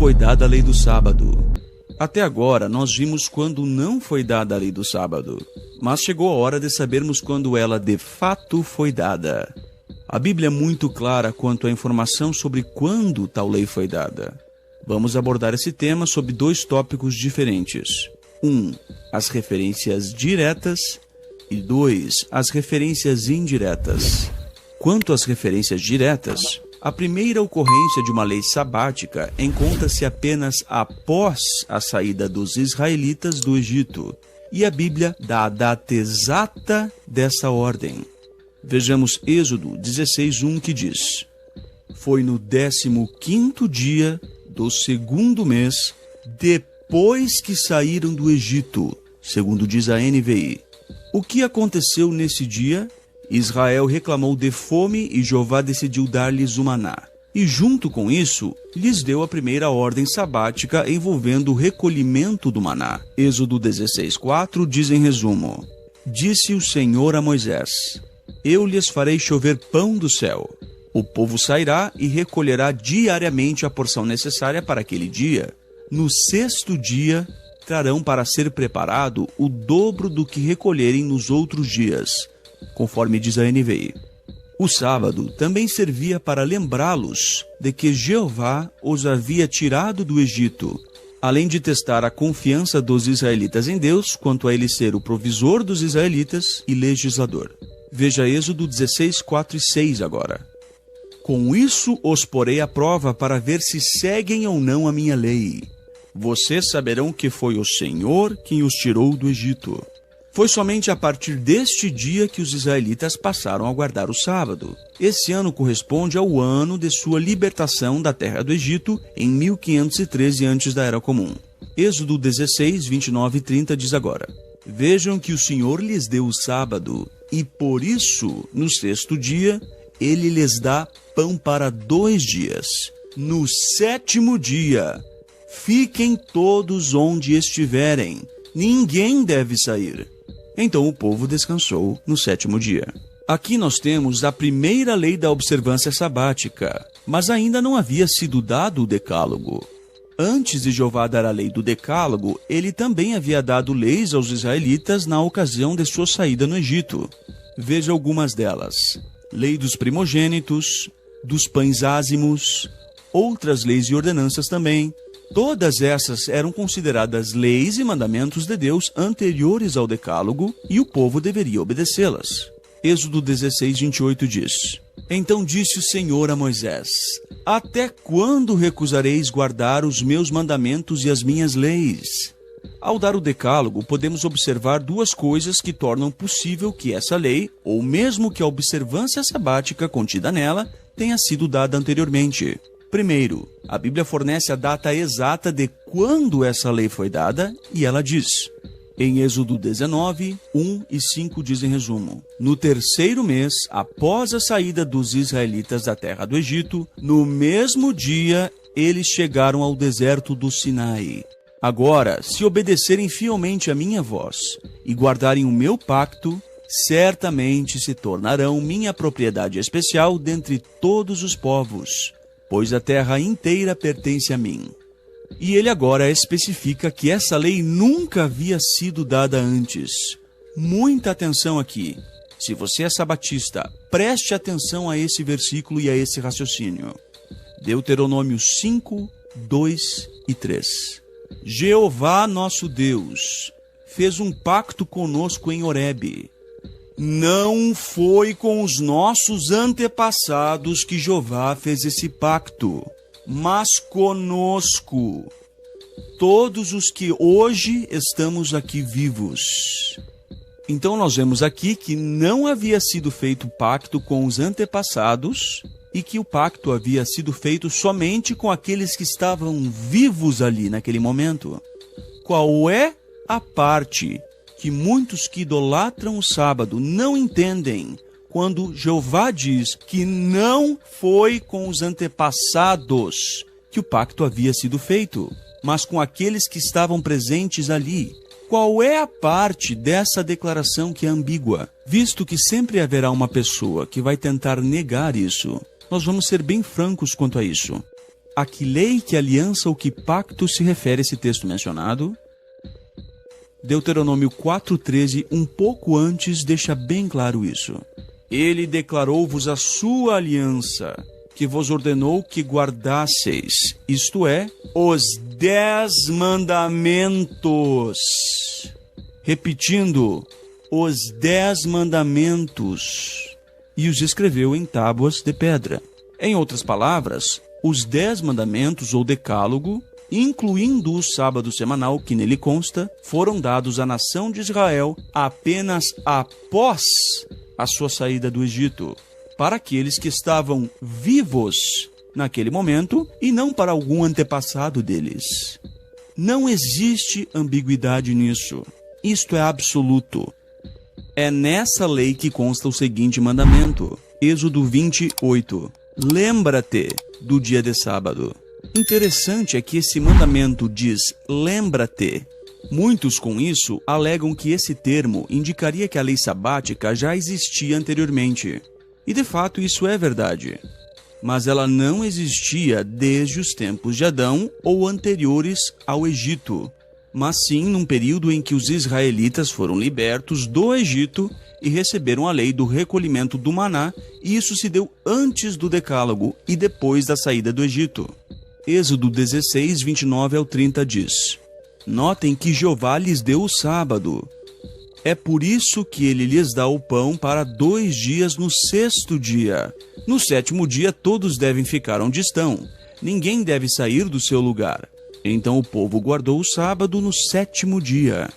foi dada a lei do sábado? Até agora, nós vimos quando não foi dada a lei do sábado, mas chegou a hora de sabermos quando ela de fato foi dada. A Bíblia é muito clara quanto à informação sobre quando tal lei foi dada. Vamos abordar esse tema sob dois tópicos diferentes. 1. As referências diretas e 2. As referências indiretas. Quanto às referências diretas, a primeira ocorrência de uma lei sabática encontra-se apenas após a saída dos israelitas do Egito, e a Bíblia dá a data exata dessa ordem. Vejamos Êxodo 16:1, que diz: Foi no 15º dia do 2º mês, depois que saíram do Egito, segundo diz a NVI. O que aconteceu nesse dia? Israel reclamou de fome e Jeová decidiu dar-lhes o maná. E junto com isso, lhes deu a primeira ordem sabática envolvendo o recolhimento do maná. Êxodo 16:4 diz em resumo: Disse o Senhor a Moisés: Eu lhes farei chover pão do céu. O povo sairá e recolherá diariamente a porção necessária para aquele dia. No 6º dia, trarão para ser preparado o dobro do que recolherem nos outros dias, conforme diz a NVI. O sábado também servia para lembrá-los de que Jeová os havia tirado do Egito, além de testar a confiança dos israelitas em Deus quanto a ele ser o provisor dos israelitas e legislador. Veja Êxodo 16:4 e 6 agora. Com isso os porei à prova para ver se seguem ou não a minha lei. Vocês saberão que foi o Senhor quem os tirou do Egito. Foi somente a partir deste dia que os israelitas passaram a guardar o sábado. Esse ano corresponde ao ano de sua libertação da terra do Egito em 1513 antes da Era Comum. Êxodo 16, 29 e 30 diz agora: Vejam que o Senhor lhes deu o sábado, e por isso, no 6º dia, ele lhes dá pão para 2 dias. No 7º dia, fiquem todos onde estiverem, ninguém deve sair. Então o povo descansou no 7º dia. Aqui nós temos a primeira lei da observância sabática, mas ainda não havia sido dado o decálogo. Antes de Jeová dar a lei do decálogo, ele também havia dado leis aos israelitas na ocasião de sua saída no Egito. Veja algumas delas: lei dos primogênitos, dos pães ázimos, outras leis e ordenanças também. Todas essas eram consideradas leis e mandamentos de Deus anteriores ao decálogo, e o povo deveria obedecê-las. Êxodo 16, 28 diz: Então disse o Senhor a Moisés: Até quando recusareis guardar os meus mandamentos e as minhas leis? Ao dar o decálogo, podemos observar duas coisas que tornam possível que essa lei, ou mesmo que a observância sabática contida nela, tenha sido dada anteriormente. Primeiro, a Bíblia fornece a data exata de quando essa lei foi dada, e ela diz, em Êxodo 19, 1 e 5 diz em resumo: No 3º mês, após a saída dos israelitas da terra do Egito, no mesmo dia eles chegaram ao deserto do Sinai. Agora, se obedecerem fielmente a minha voz e guardarem o meu pacto, certamente se tornarão minha propriedade especial dentre todos os povos, pois a terra inteira pertence a mim. E ele agora especifica que essa lei nunca havia sido dada antes. Muita atenção aqui. Se você é sabatista, preste atenção a esse versículo e a esse raciocínio. Deuteronômio 5, 2 e 3. Jeová, nosso Deus, fez um pacto conosco em Horebe. Não foi com os nossos antepassados que Jeová fez esse pacto, mas conosco, todos os que hoje estamos aqui vivos. Então nós vemos aqui que não havia sido feito pacto com os antepassados e que o pacto havia sido feito somente com aqueles que estavam vivos ali naquele momento. Qual é a parte que muitos que idolatram o sábado não entendem quando Jeová diz que não foi com os antepassados que o pacto havia sido feito, mas com aqueles que estavam presentes ali? Qual é a parte dessa declaração que é ambígua? Visto que sempre haverá uma pessoa que vai tentar negar isso, nós vamos ser bem francos quanto a isso. a que lei, que aliança ou que pacto se refere esse texto mencionado? Deuteronômio 4,13, um pouco antes, deixa bem claro isso. Ele declarou-vos a sua aliança, que vos ordenou que guardasseis, isto é, os 10 mandamentos. Repetindo, os 10 mandamentos. E os escreveu em tábuas de pedra. Em outras palavras, os 10 mandamentos ou decálogo, incluindo o sábado semanal que nele consta, foram dados à nação de Israel apenas após a sua saída do Egito, para aqueles que estavam vivos naquele momento e não para algum antepassado deles. Não existe ambiguidade nisso. Isto é absoluto. É nessa lei que consta o seguinte mandamento, Êxodo 28. Lembra-te do dia de sábado. Interessante é que esse mandamento diz lembra-te. Muitos com isso alegam que esse termo indicaria que a lei sabática já existia anteriormente. E de fato isso é verdade. Mas ela não existia desde os tempos de Adão ou anteriores ao Egito, mas sim num período em que os israelitas foram libertos do Egito e receberam a lei do recolhimento do maná, e isso se deu antes do decálogo e depois da saída do Egito. Êxodo 16, 29 ao 30 diz: Notem que Jeová lhes deu o sábado. É por isso que ele lhes dá o pão para 2 dias no 6º dia. No 7º dia todos devem ficar onde estão. Ninguém deve sair do seu lugar. Então o povo guardou o sábado no 7º dia.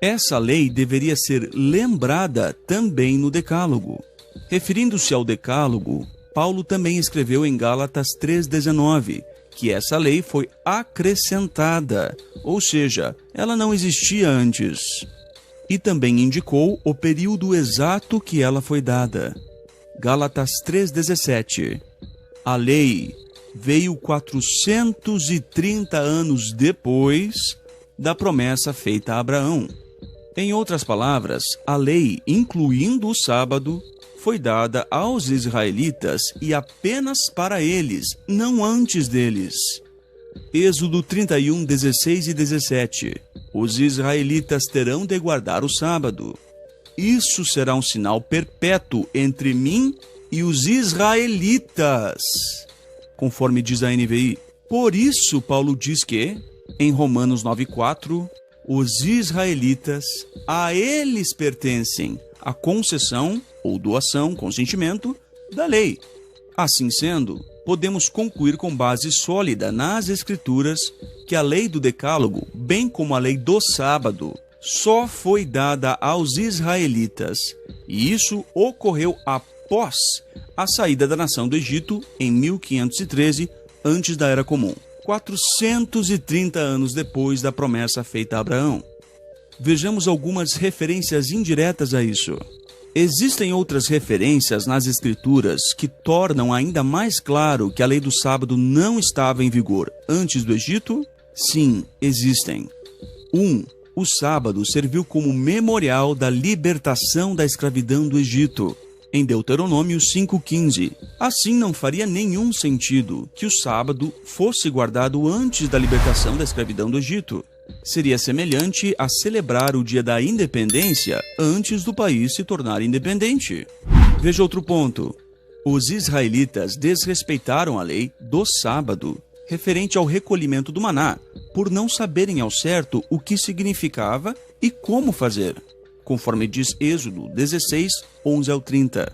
Essa lei deveria ser lembrada também no Decálogo. Referindo-se ao Decálogo, Paulo também escreveu em Gálatas 3,19 que essa lei foi acrescentada, ou seja, ela não existia antes. E também indicou o período exato que ela foi dada. Gálatas 3,17. A lei veio 430 anos depois da promessa feita a Abraão. Em outras palavras, a lei, incluindo o sábado, foi dada aos israelitas e apenas para eles, não antes deles. Êxodo 31, 16 e 17. Os israelitas terão de guardar o sábado. Isso será um sinal perpétuo entre mim e os israelitas, conforme diz a NVI. Por isso, Paulo diz que, em Romanos 9,4, os israelitas, a eles pertencem a concessão ou doação, consentimento, da lei. Assim sendo, podemos concluir com base sólida nas Escrituras que a lei do Decálogo, bem como a lei do sábado, só foi dada aos israelitas, e isso ocorreu após a saída da nação do Egito em 1513, antes da Era Comum, 430 anos depois da promessa feita a Abraão. Vejamos algumas referências indiretas a isso. Existem outras referências nas Escrituras que tornam ainda mais claro que a lei do sábado não estava em vigor antes do Egito? Sim, existem. 1. O sábado serviu como memorial da libertação da escravidão do Egito, em Deuteronômio 5,15. Assim, não faria nenhum sentido que o sábado fosse guardado antes da libertação da escravidão do Egito. Seria semelhante a celebrar o dia da independência antes do país se tornar independente. Veja outro ponto. Os israelitas desrespeitaram a lei do sábado, referente ao recolhimento do maná, por não saberem ao certo o que significava e como fazer, conforme diz Êxodo 16, 11 ao 30.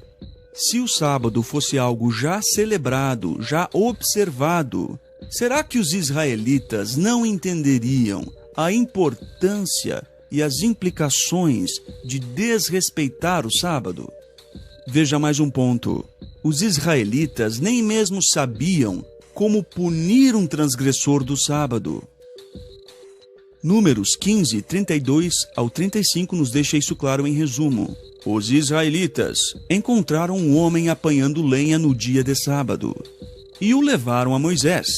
Se o sábado fosse algo já celebrado, já observado, será que os israelitas não entenderiam a importância e as implicações de desrespeitar o sábado? Veja mais um ponto. Os israelitas nem mesmo sabiam como punir um transgressor do sábado. Números 15, 32 ao 35 nos deixa isso claro em resumo. Os israelitas encontraram um homem apanhando lenha no dia de sábado e o levaram a Moisés.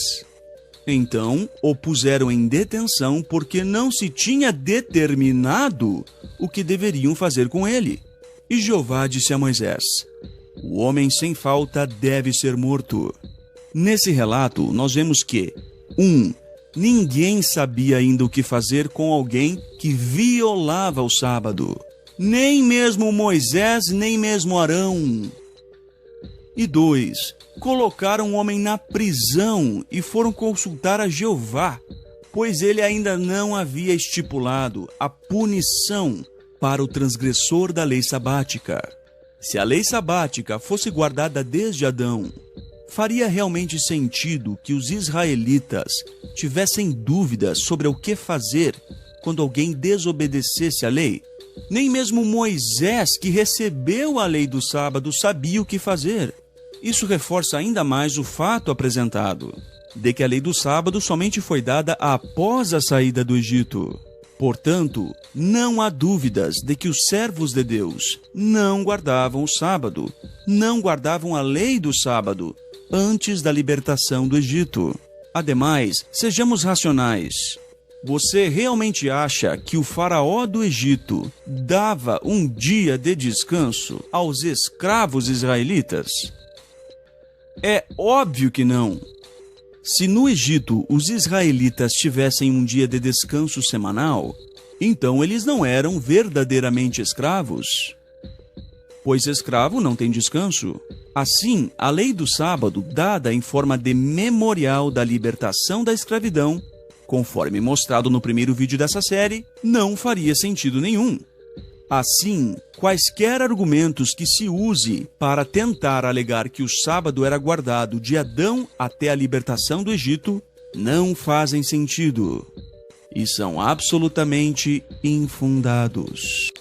Então, o puseram em detenção porque não se tinha determinado o que deveriam fazer com ele. E Jeová disse a Moisés: o homem sem falta deve ser morto. Nesse relato, nós vemos que 1. Ninguém sabia ainda o que fazer com alguém que violava o sábado. Nem mesmo Moisés, nem mesmo Arão. E 2. Colocaram o homem na prisão e foram consultar a Jeová, pois ele ainda não havia estipulado a punição para o transgressor da lei sabática. Se a lei sabática fosse guardada desde Adão, faria realmente sentido que os israelitas tivessem dúvidas sobre o que fazer quando alguém desobedecesse a lei? Nem mesmo Moisés, que recebeu a lei do sábado, sabia o que fazer. Isso reforça ainda mais o fato apresentado, de que a lei do sábado somente foi dada após a saída do Egito. Portanto, não há dúvidas de que os servos de Deus não guardavam o sábado, não guardavam a lei do sábado antes da libertação do Egito. Ademais, sejamos racionais. Você realmente acha que o faraó do Egito dava um dia de descanso aos escravos israelitas? É óbvio que não. Se no Egito os israelitas tivessem um dia de descanso semanal, então eles não eram verdadeiramente escravos, pois escravo não tem descanso. Assim, a lei do sábado, dada em forma de memorial da libertação da escravidão, conforme mostrado no primeiro vídeo dessa série, não faria sentido nenhum. Assim, quaisquer argumentos que se use para tentar alegar que o sábado era guardado de Adão até a libertação do Egito não fazem sentido e são absolutamente infundados.